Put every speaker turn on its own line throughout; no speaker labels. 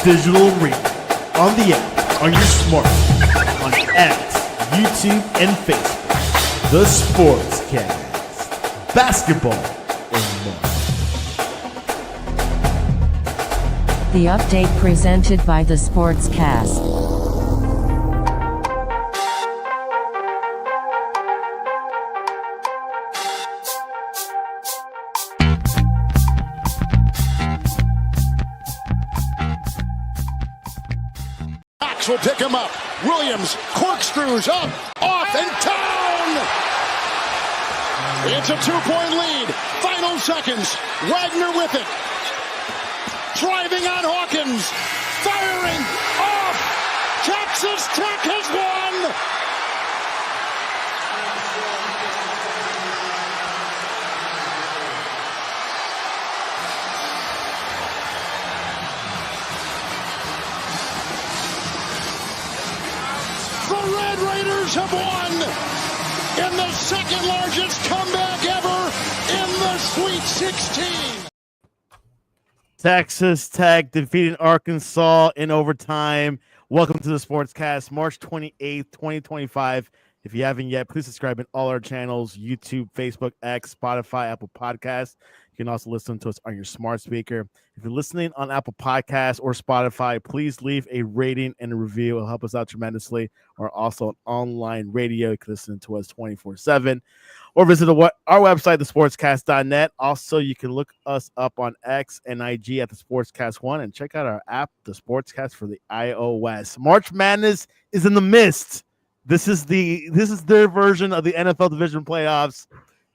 digital arena, on the app, on your smartphone, on X, YouTube, and Facebook. The Sportscast, basketball, and more.
The update presented by the Sportscast.
Will pick him up. Williams corkscrews up, off, and down! It's a 2-point lead. Final seconds. Wagner with it. Driving on Hawkins. Firing off. Texas Tech has won! The Red Raiders have won in the second largest comeback ever in the Sweet 16.
Texas Tech defeating Arkansas in overtime. Welcome to the Sportscast, March 28th, 2025. If you haven't yet, please subscribe in all our channels, YouTube, Facebook, X, Spotify, Apple Podcasts. You can also listen to us on your smart speaker. If you're listening on Apple Podcasts or Spotify, please leave a rating and a review. It'll help us out tremendously. We're also on online radio. You can listen to us 24/7 or visit our website, thesportscast.net. Also, you can look us up on X and IG at the Sportscast1 and check out our app, the Sportscast, for the iOS. March Madness is in the midst. This is their version of the NFL Division playoffs.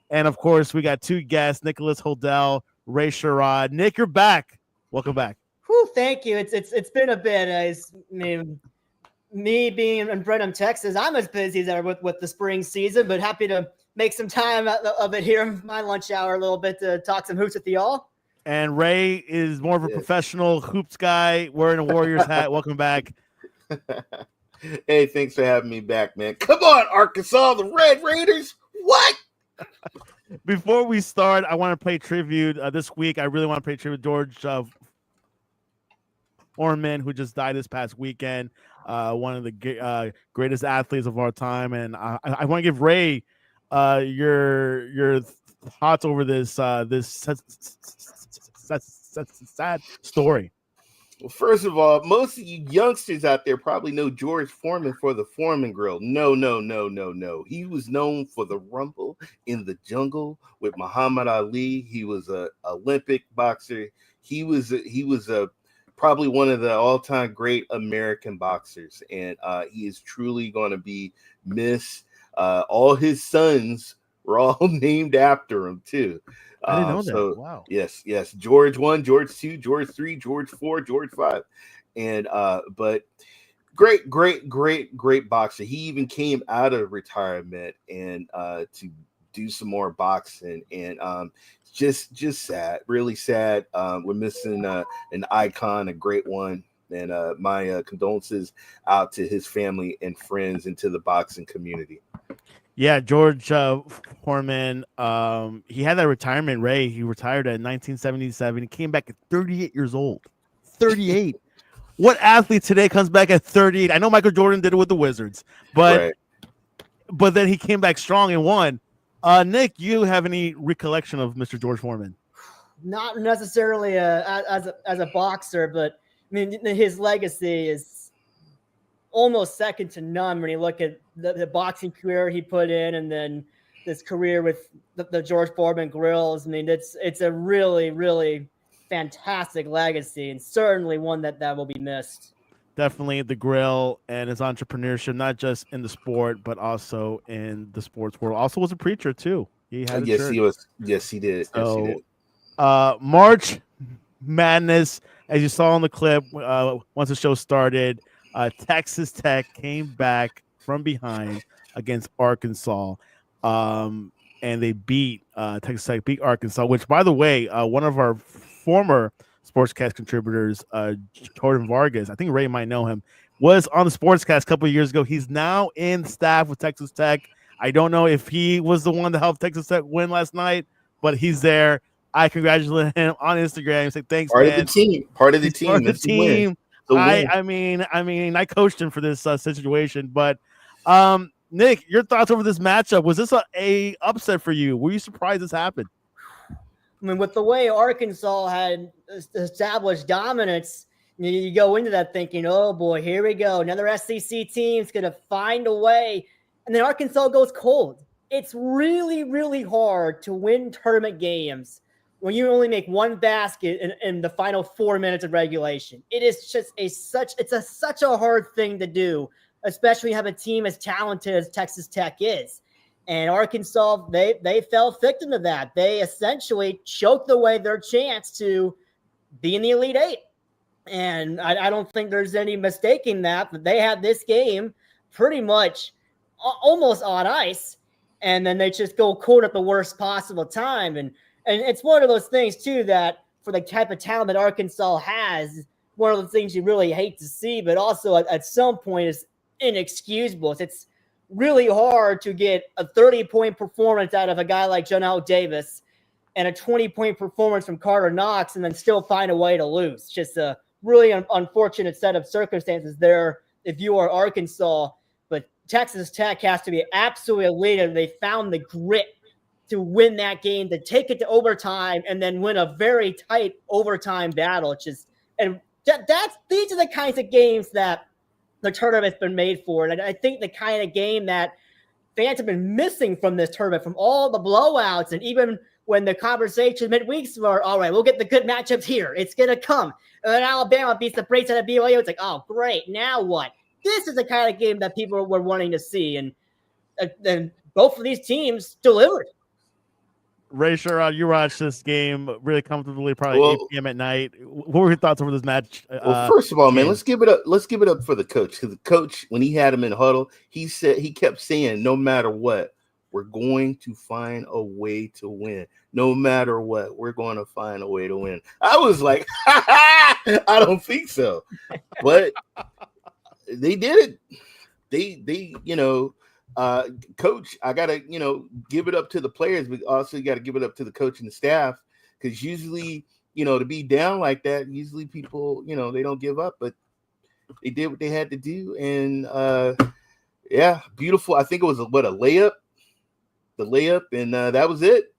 And, of course, we got two guests, Nicholas Hodell, Ray Sherrod. Nick, you're back. Welcome back.
Whew, thank you. It's been a bit. I mean, me being in Brenham, Texas, I'm as busy as ever with the spring season, but happy to make some time of it here in my lunch hour a little bit to talk some hoops with y'all.
And Ray is more of a professional hoops guy wearing a Warriors hat. Welcome back.
Hey, thanks for having me back, man. Come on, Arkansas, the Red Raiders. What?
Before we start, I want to play tribute. This week, I really want to play tribute to George Foreman, who just died this past weekend. One of the greatest athletes of our time. And I want to give Ray your thoughts over this sad story.
Well, first of all, most of you youngsters out there probably know George Foreman for the Foreman Grill. No. He was known for the Rumble in the Jungle with Muhammad Ali. He was an Olympic boxer. He was probably one of the all-time great American boxers, and he is truly going to be missed. All his sons were all named after him too.
I didn't know that. Wow.
Yes. George 1, George 2, George 3, George 4, George 5. And but great boxer. He even came out of retirement and to do some more boxing. And just sad, really sad. We're missing an icon, a great one. And my condolences out to his family and friends and to the boxing community.
Yeah, George Foreman, he had that retirement, Ray. He retired at 1977. He came back at 38 years old. 38. What athlete today comes back at 38? I know Michael Jordan did it with the Wizards, but then he came back strong and won. Nick, you have any recollection of Mr. George Foreman?
Not necessarily as a boxer, but I mean his legacy is almost second to none when you look at the boxing career he put in, and then this career with the George Foreman Grills. I mean, it's a really, really fantastic legacy, and certainly one that will be missed.
Definitely the grill and his entrepreneurship, not just in the sport, but also in the sports world. Also was a preacher too. He had
Yes, he was. Yes, he did.
So, March Madness, as you saw in the clip, once the show started, Texas Tech came back from behind against Arkansas, and they beat Texas Tech beat Arkansas. Which, by the way, one of our former Sportscast contributors, Jordan Vargas, I think Ray might know him, was on the Sportscast a couple of years ago. He's now in staff with Texas Tech. I don't know if he was the one to help Texas Tech win last night, but he's there. I congratulate him on Instagram. Say thanks,
Part
man.
of the team. Part of the team.
Part of the team. I mean, I coached him for this situation, but Nick, your thoughts over this matchup? Was this a upset for you? Were you surprised this happened?
I mean, with the way Arkansas had established dominance, you go into that thinking, oh boy, here we go. Another SEC team's going to find a way. And then Arkansas goes cold. It's really, really hard to win tournament games when you only make one basket in the final 4 minutes of regulation. It is just such a hard thing to do, especially when you have a team as talented as Texas Tech is. And Arkansas, they fell victim to that. They essentially choked away their chance to be in the Elite Eight. And I don't think there's any mistaking that, but they had this game pretty much almost on ice. And then they just go cold at the worst possible time. And it's one of those things, too, that for the type of talent that Arkansas has, one of the things you really hate to see, but also at some point is inexcusable. It's really hard to get a 30-point performance out of a guy like Jonell Davis and a 20-point performance from Carter Knox and then still find a way to lose. Just a really unfortunate set of circumstances there if you are Arkansas. But Texas Tech has to be absolutely elated. They found the grit to win that game, to take it to overtime, and then win a very tight overtime battle. These are the kinds of games that the tournament's been made for. And I think the kind of game that fans have been missing from this tournament, from all the blowouts, and even when the conversation midweeks were, all right, we'll get the good matchups here. It's going to come. And then Alabama beats the brakes out of BYU. It's like, oh, great. Now what? This is the kind of game that people were wanting to see. And both of these teams delivered.
Ray Sherrod, you watched this game really comfortably, probably 8 p.m. at night. What were your thoughts over this match?
Well, first of all, man, let's give it up. Let's give it up for the coach, because the coach, when he had him in huddle, he kept saying, "No matter what, we're going to find a way to win. No matter what, we're going to find a way to win." I was like, I don't think so, but they did it. They coach, I gotta give it up to the players, but also you got to give it up to the coach and the staff, because usually to be down like that, usually people they don't give up, but they did what they had to do. And yeah, beautiful. I think it was a layup, and that was it.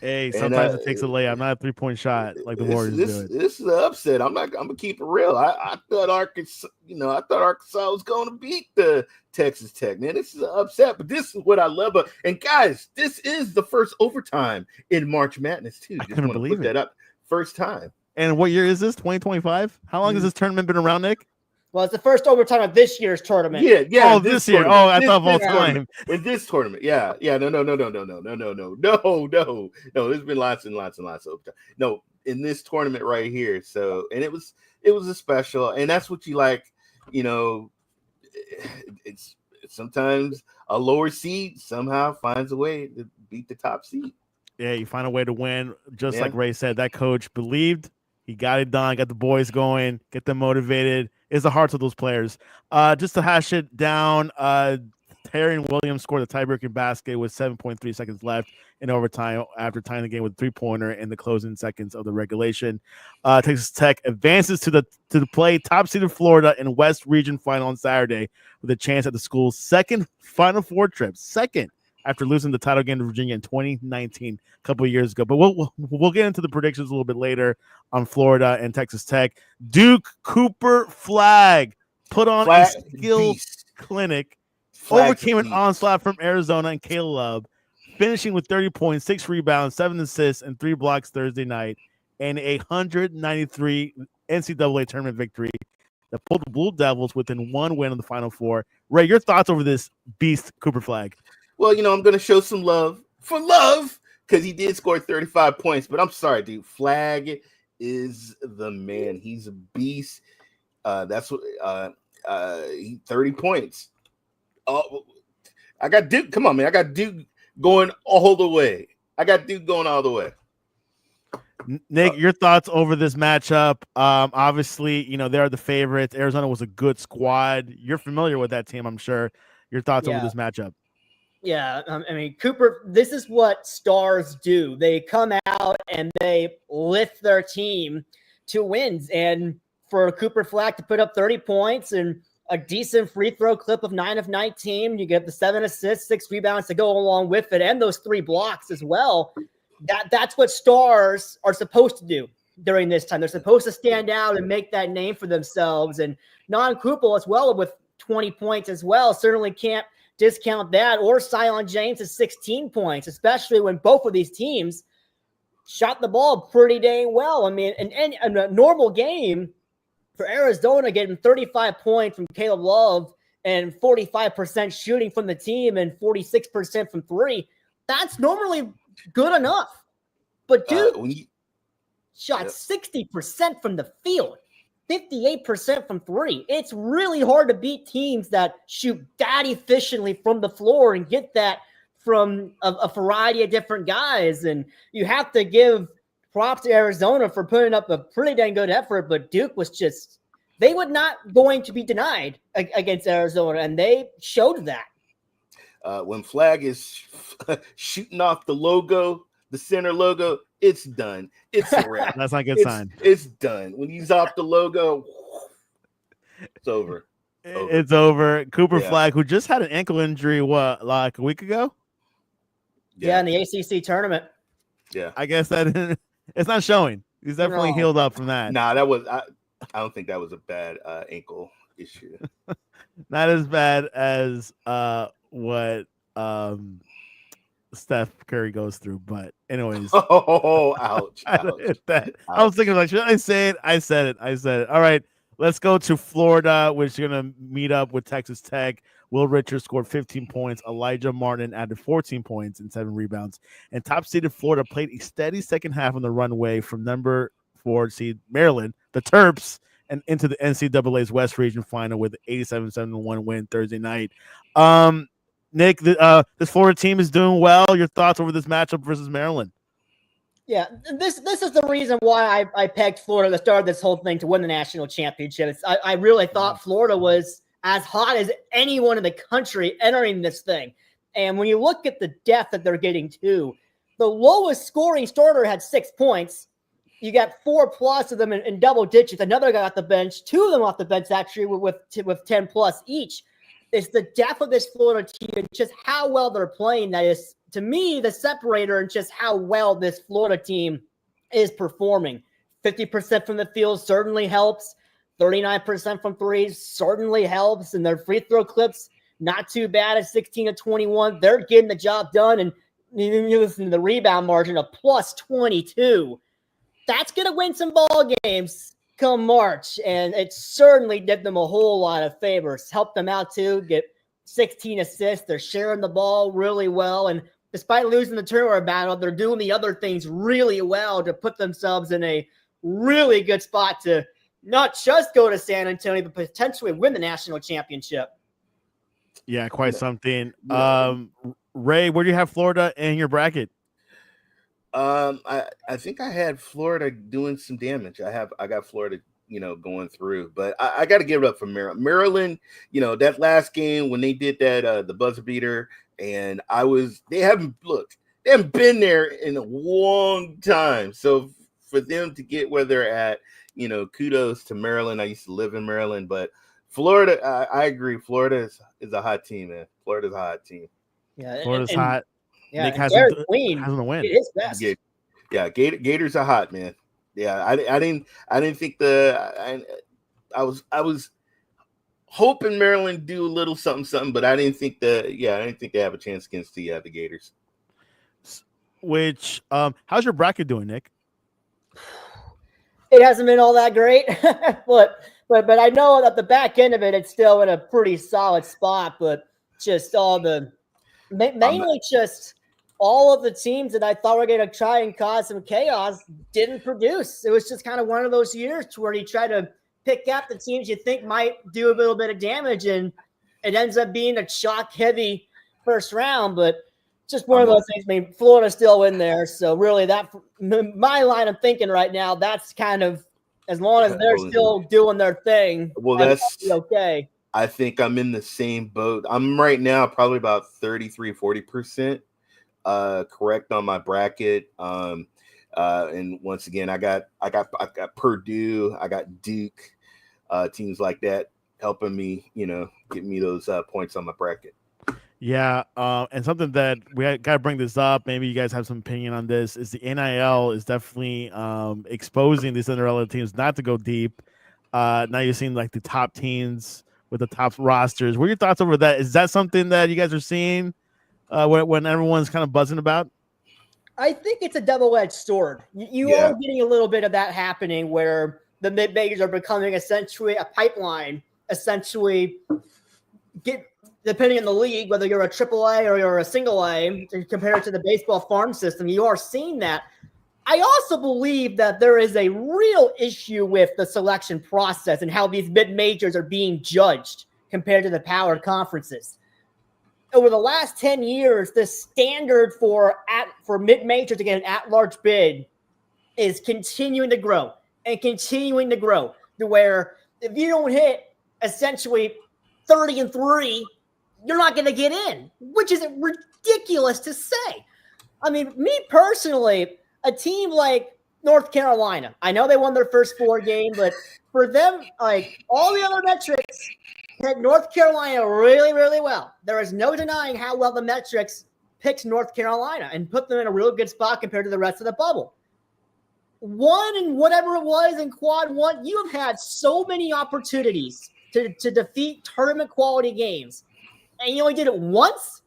Hey, sometimes it takes a layup, not a 3-point shot like the Warriors do.
This is an upset. I'm gonna keep it real. I thought Arkansas, was going to beat the Texas Tech. Man, this is an upset, but this is what I love. And guys, this is the first overtime in March Madness too.
I couldn't believe it.
That up, first time.
And what year is this? 2025? How long has this tournament been around, Nick?
Well, it's the first overtime of this year's tournament.
Yeah.
Oh, this year. Oh, I thought of all time.
In this tournament. Yeah. No. There's been lots and lots and lots of overtime. No, in this tournament right here. So, and it was a special, and that's what you like. It's sometimes a lower seed somehow finds a way to beat the top seed.
Yeah, you find a way to win. Just like Ray said, that coach believed. He got it done, got the boys going, get them motivated. It's the hearts of those players. Just to hash it down, Tyrion Williams scored the tie-breaking basket with 7.3 seconds left in overtime after tying the game with a 3-pointer in the closing seconds of the regulation. Texas Tech advances to the play top-seeded Florida in West Region Final on Saturday with a chance at the school's second Final Four trip. Second, after losing the title game to Virginia in 2019, a couple of years ago. But we'll get into the predictions a little bit later on Florida and Texas Tech. Duke Cooper Flag put on a skill clinic, overcame an onslaught from Arizona and Caleb, finishing with 30 points, 6 rebounds, 7 assists, and 3 blocks Thursday night, and a 193 NCAA tournament victory that pulled the Blue Devils within one win of the Final Four. Ray, your thoughts over this beast, Cooper Flag?
Well, I'm going to show some love because he did score 35 points. But I'm sorry, dude. Flag is the man. He's a beast. That's what 30 points. Oh, I got Duke. Come on, man. I got Duke going all the way.
Nick, your thoughts over this matchup? Obviously, they're the favorites. Arizona was a good squad. You're familiar with that team, I'm sure. Your thoughts over this matchup?
Yeah, I mean, Cooper, this is what stars do. They come out and they lift their team to wins. And for Cooper Flack to put up 30 points and a decent free throw clip of 9 of 19. You get the 7 assists, 6 rebounds to go along with it, and those 3 blocks as well. That's what stars are supposed to do during this time. They're supposed to stand out and make that name for themselves. And non-Kupel as well with 20 points as well. Certainly can't discount that. Or Sion James is 16 points, especially when both of these teams shot the ball pretty dang well. I mean, in a normal game for Arizona, getting 35 points from Caleb Love and 45% shooting from the team and 46% from 3, that's normally good enough. But Duke shot 60% from the field, 58% from 3. It's really hard to beat teams that shoot that efficiently from the floor and get that from a variety of different guys. And you have to give props to Arizona for putting up a pretty dang good effort, but Duke was just, they were not going to be denied against Arizona, and they showed that.
When Flag is shooting off the logo, the center logo, it's done. It's a wrap.
That's not a good sign.
It's done. When he's off the logo, it's over.
It's over. Cooper Flag, who just had an ankle injury, like a week ago?
Yeah, in the ACC tournament.
Yeah.
I guess that it's not showing. He's definitely healed up from that.
Nah, that was I don't think that was a bad ankle issue.
Not as bad as what Steph Curry goes through, but anyways.
Oh, ouch.
I was thinking, like, should I say it? I said it. All right, let's go to Florida, which is going to meet up with Texas Tech. Will Richards scored 15 points. Elijah Martin added 14 points and 7 rebounds. And top-seeded Florida played a steady second half on the runway from number 4 seed Maryland, the Terps, and into the NCAA's West Region Final with an 87-71 win Thursday night. Nick, this Florida team is doing well. Your thoughts over this matchup versus Maryland?
Yeah, this is the reason why I pegged Florida to start this whole thing to win the national championship. I really thought Florida was as hot as anyone in the country entering this thing. And when you look at the depth that they're getting to, the lowest scoring starter had 6 points. You got 4+ of them in double digits. Another guy off the bench, 2 of them off the bench actually with 10+ each. It's the depth of this Florida team and just how well they're playing that is, to me, the separator and just how well this Florida team is performing. 50% from the field certainly helps. 39% from 3 certainly helps. And their free throw clips, not too bad at 16-21. They're getting the job done. And you listen to the rebound margin of +22. That's going to win some ball games come March. And it certainly did them a whole lot of favors. Helped them out too, get 16 assists. They're sharing the ball really well. And despite losing the turnover battle, they're doing the other things really well to put themselves in a really good spot to not just go to San Antonio, but potentially win the national championship.
Yeah, quite something. Ray, where do you have Florida in your bracket?
I think I had Florida doing some damage. I got Florida, going through, but I got to give it up for Maryland. Maryland, that last game when they did that, the buzzer beater, and they haven't been there in a long time. So for them to get where they're at, kudos to Maryland. I used to live in Maryland, but Florida, I agree. Florida is a hot team, man. Florida's a hot team.
Yeah, Florida's hot.
Yeah,
Nick hasn't a win.
It is best.
Yeah, Gators are hot, man. Yeah, I didn't think I was hoping Maryland do a little something, but I didn't think they have a chance against the Gators.
Which how's your bracket doing, Nick?
It hasn't been all that great, but I know at the back end of it, it's still in a pretty solid spot. But just mainly just all of the teams that I thought were going to try and cause some chaos didn't produce. It was just kind of one of those years where you try to pick out the teams you think might do a little bit of damage, and it ends up being a chalk-heavy first round. But just one of those things. I mean, Florida's still in there, so really that my line of thinking right now, that's kind of as long as they're still doing their thing.
Well, that's
okay.
I think I'm in the same boat. I'm right now probably about 33-40% correct on my bracket. And once again, I got Purdue, I got Duke, teams like that helping me, get me those points on my bracket.
Yeah, and something that we got to bring this up. Maybe you guys have some opinion on this. Is the NIL is definitely exposing these Cinderella teams not to go deep. Now you're seeing like the top teams with the top rosters. What are your thoughts over that? Is that something that you guys are seeing when everyone's kind of buzzing about?
I think it's a double-edged sword. You are getting a little bit of that happening where the mid-majors are becoming essentially a pipeline, essentially depending on the league, whether you're a AAA or you're a single A, compared to the baseball farm system, you are seeing that. I also believe that there is a real issue with the selection process and how these mid-majors are being judged compared to the power conferences. Over the last 10 years, the standard for mid-major to get an at-large bid is continuing to grow and continuing to grow, to where if you don't hit essentially 30-3, you're not going to get in, which is ridiculous to say. I mean, me personally, a team like North Carolina, I know they won their first 4 games, but for them, like all the other metrics, had North Carolina really, really well. There is no denying how well the metrics picked North Carolina and put them in a real good spot compared to the rest of the bubble. One and whatever it was in quad 1, you have had so many opportunities to defeat tournament quality games, and you only did it once?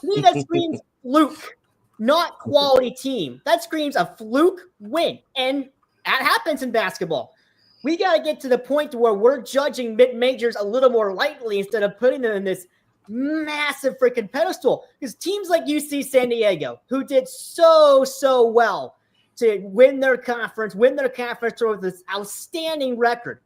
To me, that screams fluke, not quality team. That screams a fluke win, and that happens in basketball. We got to get to the point where we're judging mid-majors a little more lightly instead of putting them in this massive freaking pedestal. Because teams like UC San Diego, who did so well to win their conference with this outstanding record.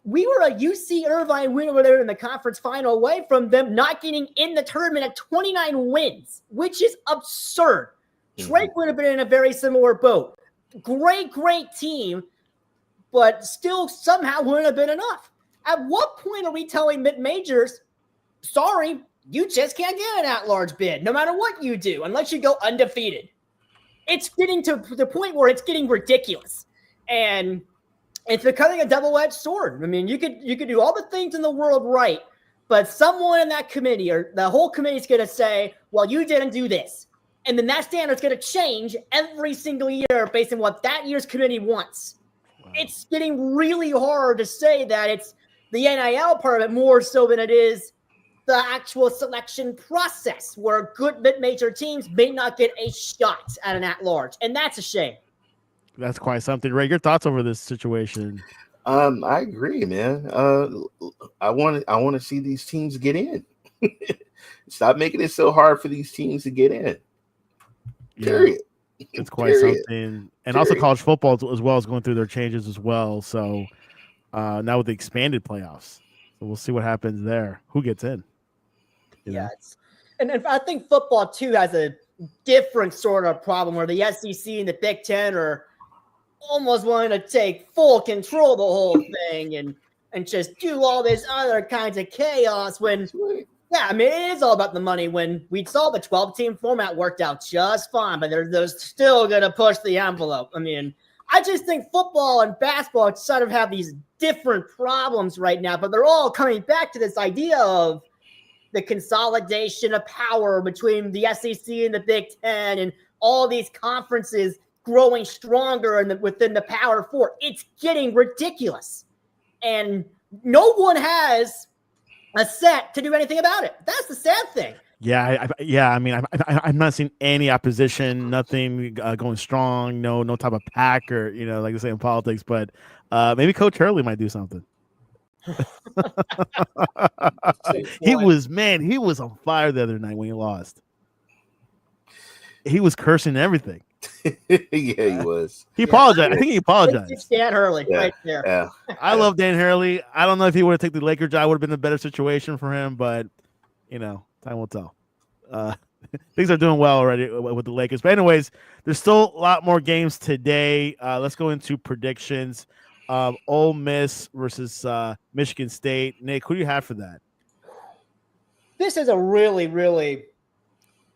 We were a UC Irvine win over there in the conference final away from them not getting in the tournament at 29 wins, which is absurd. Drake would have been in a very similar boat. Great team, but still somehow wouldn't have been enough. At what point are we telling mid-majors, sorry, you just can't get an at-large bid, no matter what you do, unless you go undefeated? It's getting to the point where it's getting ridiculous. And it's becoming a double-edged sword. I mean, you could do all the things in the world right, but someone in that committee or the whole committee is going to say, well, you didn't do this. And then that standard's going to change every single year based on what that year's committee wants. Wow. It's getting really hard to say that it's the NIL part of it more so than it is the actual selection process, where good mid-major teams may not get a shot at an at-large. And that's a shame. That's
quite something. Ray, your thoughts over this situation?
I agree, man. I want to see these teams get in. Stop making it so hard for these teams to get in. Period.
It's quite something. And also college football as well is going through their changes as well. So now with the expanded playoffs. So we'll see what happens there. Who gets in?
And I think football too has a different sort of problem where the SEC and the Big Ten are almost wanting to take full control of the whole thing and just do all this other kinds of chaos when, I mean, it is all about the money. When we saw the 12-team format worked out just fine, but they're still going to push the envelope. I mean, I just think football and basketball sort of have these different problems right now, but they're all coming back to this idea of the consolidation of power between the SEC and the Big Ten and all these conferences growing stronger within the Power Four. It's getting ridiculous. And no one has a set to do anything about it. That's the sad thing.
I mean, I've not seen any opposition, nothing going strong, no type of pack or, like they say in politics, but maybe Coach Hurley might do something. He was on fire the other night when he lost. He was cursing everything.
Yeah, he was.
He apologized. I think he apologized.
It's Dan Hurley right there.
Yeah.
I love Dan Hurley. I don't know if he would have taken the Lakers job, would have been a better situation for him, but time will tell. Things are doing well already with the Lakers. But anyways, there's still a lot more games today. Let's go into predictions. Ole Miss versus Michigan State. Nick, who do you have for that?
This is a really, really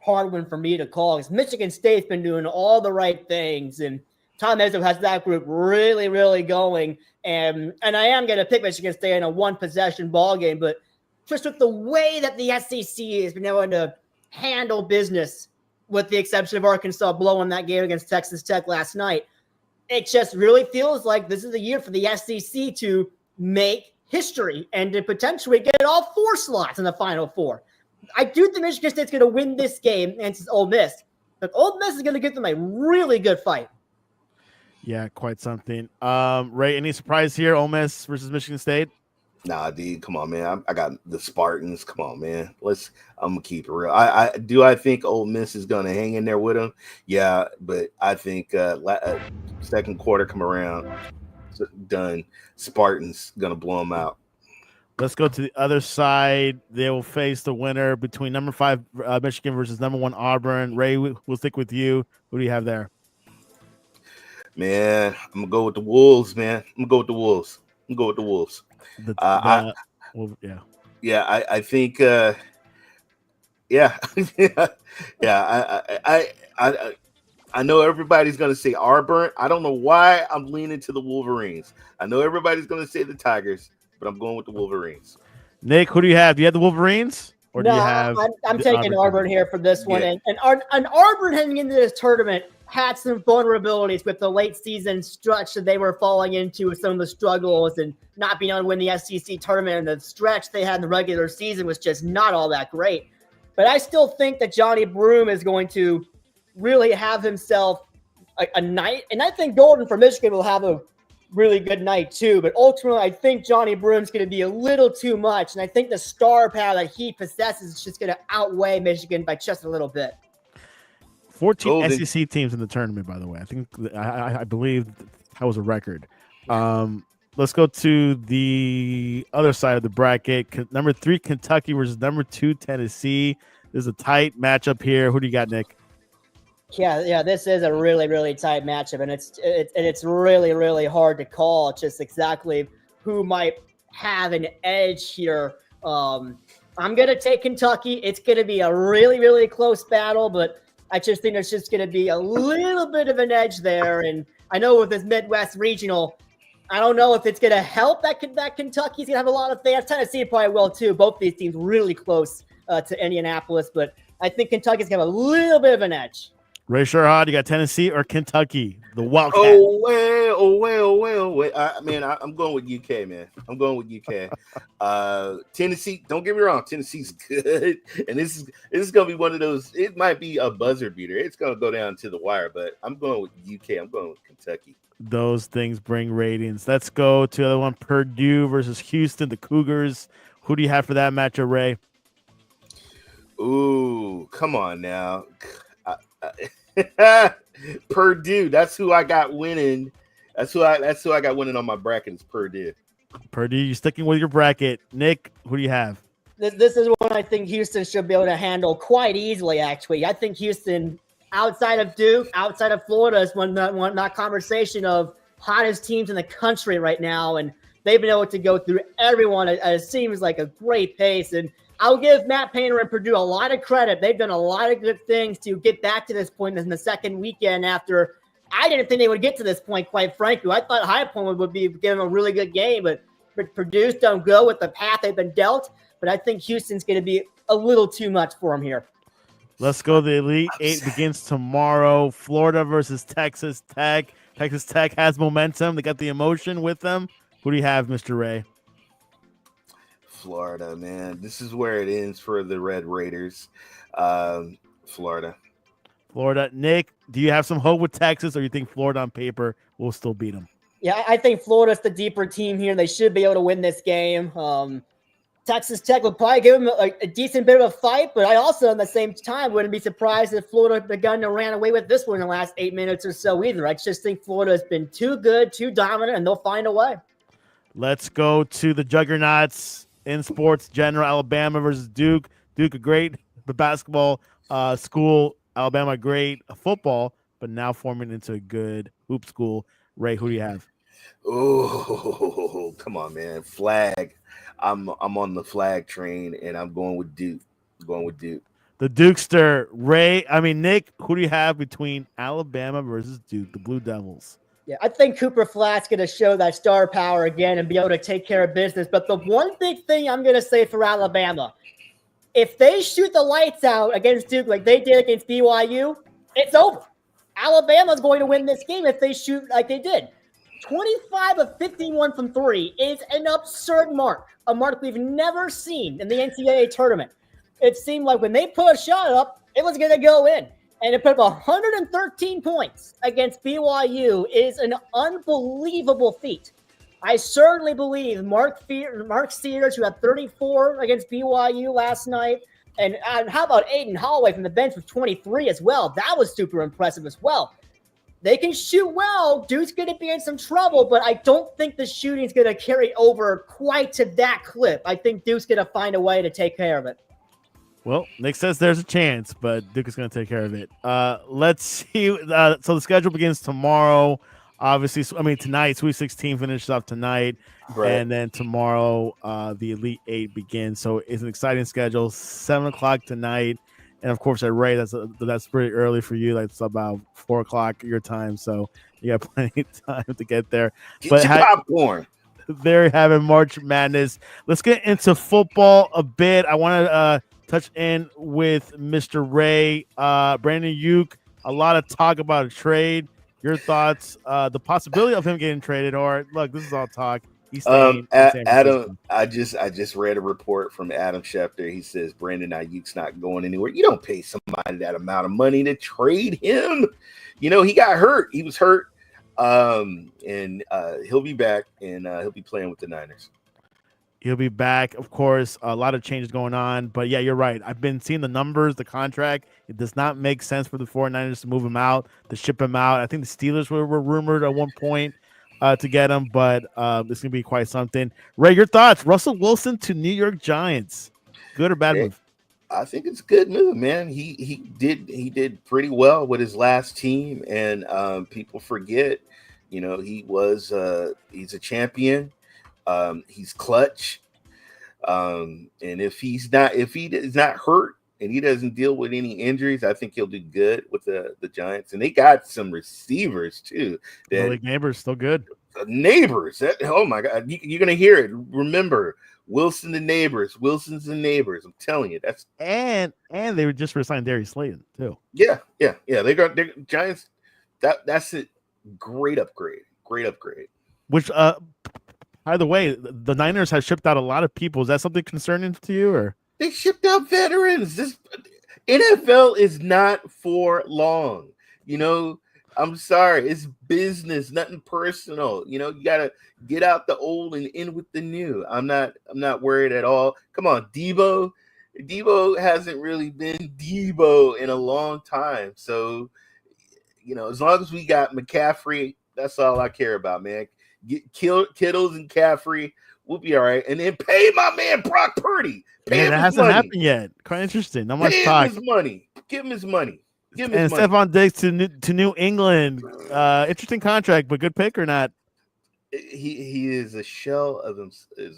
hard one for me to call because Michigan State's been doing all the right things and Tom Izzo has that group really, really going. And I am going to pick Michigan State in a one-possession ball game, but just with the way that the SEC has been able to handle business, with the exception of Arkansas blowing that game against Texas Tech last night, it just really feels like this is the year for the SEC to make history and to potentially get all 4 slots in the Final Four. I do think Michigan State's going to win this game against Ole Miss, but Ole Miss is going to give them a really good fight.
Yeah, quite something. Ray, any surprise here? Ole Miss versus Michigan State?
Nah, dude, come on, man. I got the Spartans. Come on, man. I'm gonna keep it real. I think Ole Miss is gonna hang in there with them. Yeah, but I think second quarter come around, done. Spartans gonna blow them out.
Let's go to the other side. They will face the winner between number 5 Michigan versus number 1 Auburn. Ray, we'll stick with you. Who do you have there?
Man, I'm gonna go with the Wolves, man. I'm gonna go with the Wolves. I think I know everybody's gonna say Auburn. I don't know why I'm leaning to the Wolverines. I know everybody's gonna say the Tigers, but I'm going with the Wolverines.
Nick, who do you have? Do you have the Wolverines? Or
no,
do you have
I'm taking Auburn here for this one. Yeah. And Auburn heading into this tournament had some vulnerabilities with the late season stretch that they were falling into with some of the struggles and not being able to win the SEC tournament. And the stretch they had in the regular season was just not all that great. But I still think that Johnny Broome is going to really have himself a night. And I think Golden for Michigan will have a really good night too. But ultimately, I think Johnny Broome's going to be a little too much. And I think the star power that he possesses is just going to outweigh Michigan by just a little bit.
14 SEC teams in the tournament, by the way. I believe that was a record. Let's go to the other side of the bracket. Number 3, Kentucky versus number 2, Tennessee. There's a tight matchup here. Who do you got, Nick?
Yeah, this is a really, really tight matchup, and it's really, really hard to call just exactly who might have an edge here. I'm gonna take Kentucky. It's gonna be a really, really close battle, but I just think there's just gonna be a little bit of an edge there. And I know with this Midwest regional, I don't know if it's gonna help that Kentucky's gonna have a lot of fans. Tennessee probably will too. Both these teams really close to Indianapolis, but I think Kentucky's gonna have a little bit of an edge.
Ray Sherrod, you got Tennessee or Kentucky? The Wildcat.
Oh well. Man, I'm going with UK, man. I'm going with UK. Tennessee, don't get me wrong. Tennessee's good. And this is going to be one of those, it might be a buzzer beater. It's going to go down to the wire, but I'm going with UK. I'm going with Kentucky.
Those things bring ratings. Let's go to the other one, Purdue versus Houston, the Cougars. Who do you have for that matchup, Ray?
Ooh, come on now. Purdue. That's who I got winning. That's who I got winning on my bracket is Purdue.
Purdue, you sticking with your bracket. Nick, who do you have?
This is one I think Houston should be able to handle quite easily, actually. I think Houston, outside of Duke, outside of Florida, is one that conversation of hottest teams in the country right now. And they've been able to go through everyone. It seems like a great pace. And I'll give Matt Painter and Purdue a lot of credit. They've done a lot of good things to get back to this point in the second weekend after I didn't think they would get to this point, quite frankly. I thought High Point would be giving a really good game, but Purdue's don't go with the path they've been dealt. But I think Houston's going to be a little too much for them here.
Let's go. The Elite Eight begins tomorrow. Florida versus Texas Tech. Texas Tech has momentum. They got the emotion with them. Who do you have, Mr. Ray?
Florida, man. This is where it ends for the Red Raiders. Florida.
Nick, do you have some hope with Texas, or you think Florida on paper will still beat them?
Yeah, I think Florida's the deeper team here. They should be able to win this game. Texas Tech would probably give them a decent bit of a fight, but I also, at the same time, wouldn't be surprised if Florida begun to ran away with this one in the last 8 minutes or so either. I just think Florida has been too good, too dominant, and they'll find a way.
Let's go to the juggernauts in sports general. Alabama versus Duke. Duke, a great basketball school. Alabama, great football, but now forming into a good hoop school. Ray, who do you have?
Oh, come on, man. Flag. I'm on the flag train, and I'm going with Duke.
The Dukester, Nick, who do you have between Alabama versus Duke, the Blue Devils?
Yeah, I think Cooper Flatt's going to show that star power again and be able to take care of business. But the one big thing I'm going to say for Alabama, if they shoot the lights out against Duke like they did against BYU, it's over. Alabama's going to win this game if they shoot like they did. 25 of 51 from three is an absurd mark, a mark we've never seen in the NCAA tournament. It seemed like when they put a shot up, it was going to go in. And to put up 113 points against BYU is an unbelievable feat. I certainly believe Mark Sears, who had 34 against BYU last night, and how about Aiden Holloway from the bench with 23 as well? That was super impressive as well. They can shoot well. Duke's going to be in some trouble, but I don't think the shooting's going to carry over quite to that clip. I think Duke's going to find a way to take care of it.
Well, Nick says there's a chance, but Duke is going to take care of it. Let's see. So the schedule begins tomorrow. Obviously, tonight, Sweet 16 finishes up tonight.
Right.
And then tomorrow, the Elite Eight begins. So it's an exciting schedule. 7 o'clock tonight. And, of course, at Ray, that's pretty early for you. Like, it's about 4 o'clock your time. So you got plenty of time to get there.
Get your popcorn.
There you have it, March Madness. Let's get into football a bit. I want to touch in with Mr. Ray. Brandon Ayuk, a lot of talk about a trade. Your thoughts, the possibility of him getting traded, or look, this is all talk. He's staying
Adam, I just read a report from Adam Schefter. He says Brandon Ayuk's not going anywhere. You don't pay somebody that amount of money to trade him. You know, he got hurt. He was hurt. And he'll be back, and he'll be playing with the Niners.
He'll be back, of course. A lot of changes going on. But, yeah, you're right. I've been seeing the numbers, the contract. It does not make sense for the 49ers to move him out, to ship him out. I think the Steelers were rumored at one point to get him, but it's going to be quite something. Ray, your thoughts? Russell Wilson to New York Giants. Good or bad move?
I think it's a good move, man. He did pretty well with his last team, and people forget, you know, he's a champion. He's clutch. And if he is not hurt and he doesn't deal with any injuries, I think he'll do good with the Giants. And they got some receivers too.
Like Neighbors, still good.
Neighbors. Oh my God. You're going to hear it. Remember, Wilson's the Neighbors. I'm telling you, that's
and they were just resigned Darius Slayton too.
Yeah. They got their Giants. That's it. Great upgrade.
Which by the way, the Niners have shipped out a lot of people. Is that something concerning to you, or
they shipped out veterans? This NFL is not for long. You know, I'm sorry, it's business, nothing personal. You know, you gotta get out the old and in with the new. I'm not worried at all. Come on, Debo hasn't really been Debo in a long time. So, you know, as long as we got McCaffrey, that's all I care about, man. Get Kittles and Caffrey, we'll be all right. And then pay my man Brock Purdy.
That hasn't happened yet. Quite interesting. Not much talk.
Give him his money.
And Stephon Diggs to New England. Interesting contract, but good pick or not?
He is a shell of him.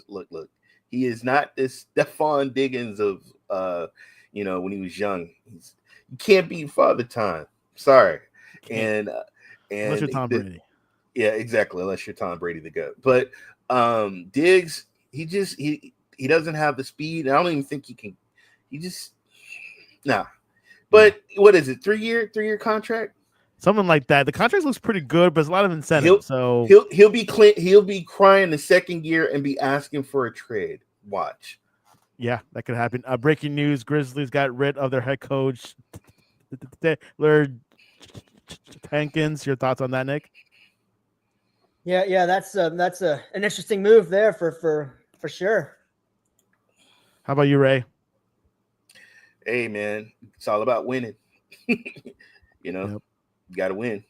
Look. He is not this Stephon Diggs of when he was young. You can't beat Father Time. Sorry. And
unless you're Tom Brady.
Yeah, exactly. Unless you're Tom Brady, the GOAT. But Diggs, he doesn't have the speed. I don't even think he can. Nah. But what is it? 3-year contract?
Something like that. The contract looks pretty good, but there's a lot of incentive.
He'll be crying the second year and be asking for a trade. Watch.
Yeah, that could happen. Breaking news: Grizzlies got rid of their head coach, Taylor Jenkins. Your thoughts on that, Nick?
Yeah, that's an interesting move there for sure.
How about you, Ray?
Hey, man, it's all about winning. You know, You got to win.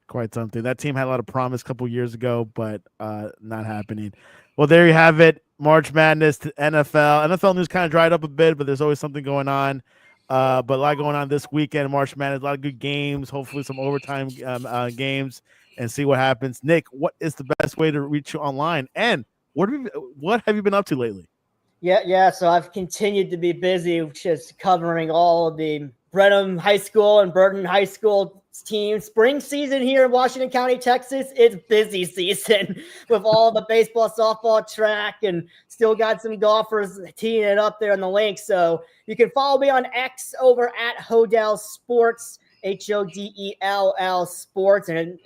Quite something. That team had a lot of promise a couple years ago, but not happening. Well, there you have it. March Madness to NFL. NFL news kind of dried up a bit, but there's always something going on. But a lot going on this weekend. March Madness, a lot of good games. Hopefully, some overtime games. And see what happens. Nick, what is the best way to reach you online? And what have you been up to lately?
Yeah. So I've continued to be busy just covering all of the Brenham High School and Burton High School team. Spring season here in Washington County, Texas. It's busy season with all the baseball, softball, track, and still got some golfers teeing it up there on the link. So you can follow me on X over at Hodell Sports. Hodell Sports, and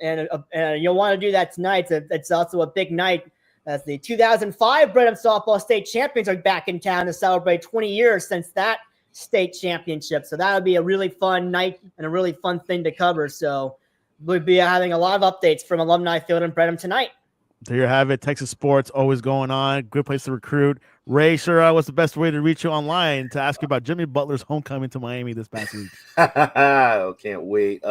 you'll want to do that tonight. It's also a big night as the 2005 Brenham softball state champions are back in town to celebrate 20 years since that state championship. So that'll be a really fun night and a really fun thing to cover. So we'll be having a lot of updates from Alumni Field in Brenham tonight.
There you have it. Texas sports always going on. Good place to recruit. Ray, sure, what's the best way to reach you online to ask you about Jimmy Butler's homecoming to Miami this past week?
Can't wait.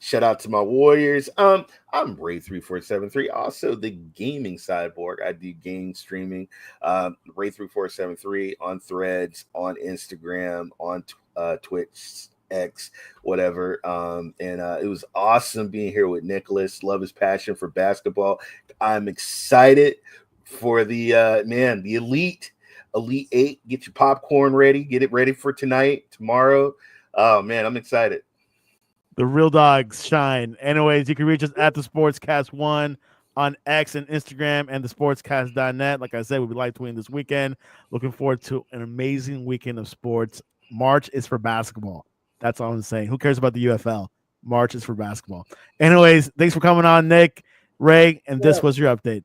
Shout out to my Warriors. I'm Ray3473, also the gaming cyborg. I do game streaming. Ray3473 on Threads, on Instagram, on Twitch, X, whatever. It was awesome being here with Nicholas. Love his passion for basketball. I'm excited for the the Elite 8. Get your popcorn ready. Get it ready for tonight, tomorrow. Oh man, I'm excited.
The real dogs shine. Anyways, you can reach us at the Sportscast1 on X and Instagram and the sportscast.net. Like I said, we'll be live tweeting this weekend. Looking forward to an amazing weekend of sports. March is for basketball. That's all I'm saying. Who cares about the UFL? March is for basketball. Anyways, thanks for coming on, Nick, Ray, and this was your update.